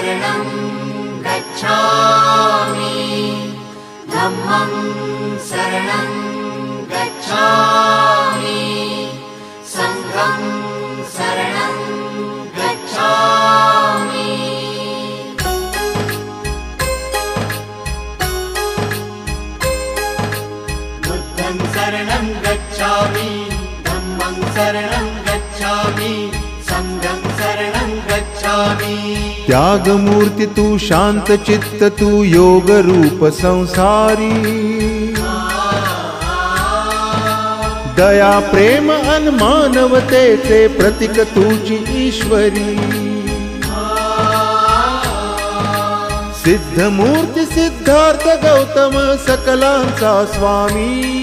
शरणं गच्छामि धम्मं शरणं गच्छामि संघं शरणं गच्छामि बुद्धं शरणं गच्छामि धम्मं शरणं गच्छामि संघं शरणं गच्छामि। त्याग मूर्ति तू शांत चित्त तू योग रूप संसारी दया प्रेम अन मानवतेचे प्रतीक तुझी ईश्वरी सिद्ध मूर्ति सिद्धार्थ गौतम सकलांचा स्वामी